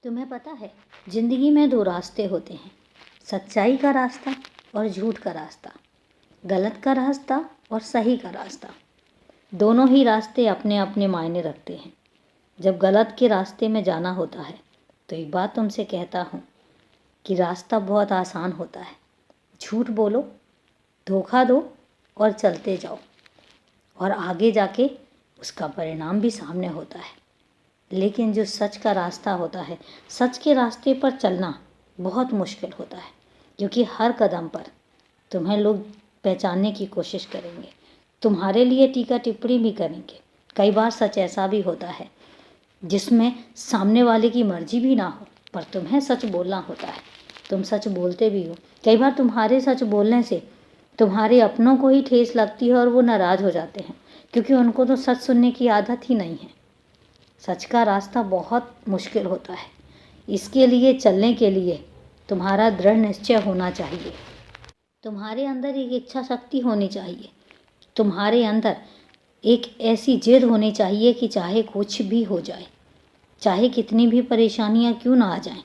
तुम्हें पता है, ज़िंदगी में दो रास्ते होते हैं, सच्चाई का रास्ता और झूठ का रास्ता, गलत का रास्ता और सही का रास्ता। दोनों ही रास्ते अपने अपने मायने रखते हैं। जब गलत के रास्ते में जाना होता है तो एक बात तुमसे कहता हूँ कि रास्ता बहुत आसान होता है। झूठ बोलो, धोखा दो और चलते जाओ, और आगे जाके उसका परिणाम भी सामने होता है। लेकिन जो सच का रास्ता होता है, सच के रास्ते पर चलना बहुत मुश्किल होता है, क्योंकि हर कदम पर तुम्हें लोग पहचानने की कोशिश करेंगे, तुम्हारे लिए टीका टिप्पणी भी करेंगे। कई बार सच ऐसा भी होता है जिसमें सामने वाले की मर्जी भी ना हो, पर तुम्हें सच बोलना होता है। तुम सच बोलते भी हो। कई बार तुम्हारे सच बोलने से तुम्हारे अपनों को ही ठेस लगती है और वो नाराज़ हो जाते हैं, क्योंकि उनको तो सच सुनने की आदत ही नहीं है। सच का रास्ता बहुत मुश्किल होता है। इसके लिए चलने के लिए तुम्हारा दृढ़ निश्चय होना चाहिए। तुम्हारे अंदर एक इच्छा शक्ति होनी चाहिए। तुम्हारे अंदर एक ऐसी जिद होनी चाहिए कि चाहे कुछ भी हो जाए, चाहे कितनी भी परेशानियां क्यों ना आ जाएं,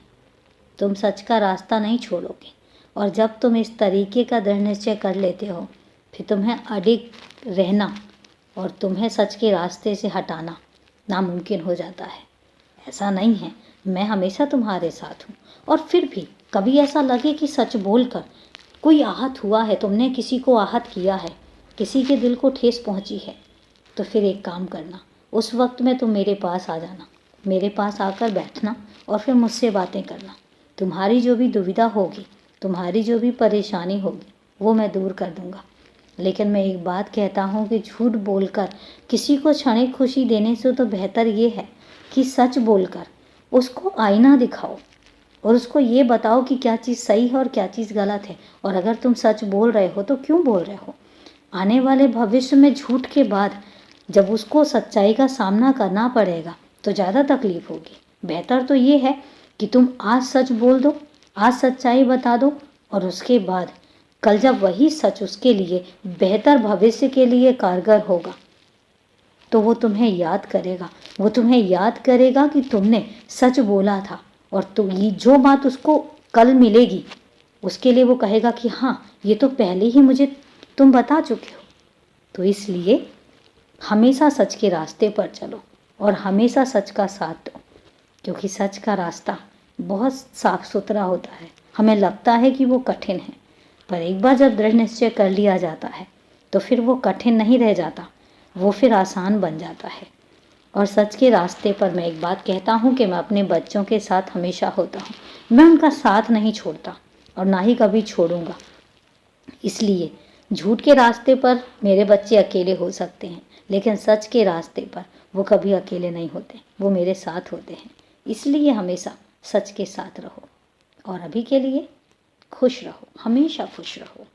तुम सच का रास्ता नहीं छोड़ोगे। और जब तुम इस तरीके का दृढ़ निश्चय कर लेते हो, फिर तुम्हें अडिग रहना और तुम्हें सच के रास्ते से हटाना नामुमकिन हो जाता है। ऐसा नहीं है, मैं हमेशा तुम्हारे साथ हूँ। और फिर भी कभी ऐसा लगे कि सच बोलकर कोई आहत हुआ है, तुमने किसी को आहत किया है, किसी के दिल को ठेस पहुँची है, तो फिर एक काम करना, उस वक्त में तुम मेरे पास आ जाना, मेरे पास आकर बैठना और फिर मुझसे बातें करना। तुम्हारी जो भी दुविधा होगी, तुम्हारी जो भी परेशानी होगी, वो मैं दूर कर दूँगा। लेकिन मैं एक बात कहता हूँ कि झूठ बोलकर किसी को क्षणिक खुशी देने से तो बेहतर ये है कि सच बोलकर उसको आईना दिखाओ और उसको ये बताओ कि क्या चीज़ सही है और क्या चीज़ गलत है। और अगर तुम सच बोल रहे हो तो क्यों बोल रहे हो। आने वाले भविष्य में झूठ के बाद जब उसको सच्चाई का सामना करना पड़ेगा तो ज़्यादा तकलीफ होगी। बेहतर तो ये है कि तुम आज सच बोल दो, आज सच्चाई बता दो, और उसके बाद कल जब वही सच उसके लिए बेहतर भविष्य के लिए कारगर होगा तो वो तुम्हें याद करेगा। वो तुम्हें याद करेगा कि तुमने सच बोला था, और तो ये जो बात उसको कल मिलेगी उसके लिए वो कहेगा कि हाँ, ये तो पहले ही मुझे तुम बता चुके हो। तो इसलिए हमेशा सच के रास्ते पर चलो और हमेशा सच का साथ दो, क्योंकि सच का रास्ता बहुत साफ सुथरा होता है। हमें लगता है कि वो कठिन है, पर एक बार जब दृढ़ निश्चय कर लिया जाता है तो फिर वो कठिन नहीं रह जाता, वो फिर आसान बन जाता है। और सच के रास्ते पर मैं एक बात कहता हूँ कि मैं अपने बच्चों के साथ हमेशा होता हूँ। मैं उनका साथ नहीं छोड़ता और ना ही कभी छोड़ूंगा। इसलिए झूठ के रास्ते पर मेरे बच्चे अकेले हो सकते हैं, लेकिन सच के रास्ते पर वो कभी अकेले नहीं होते, वो मेरे साथ होते हैं। इसलिए हमेशा सच के साथ रहो। और अभी के लिए खुश रहो, हमेशा खुश रहो।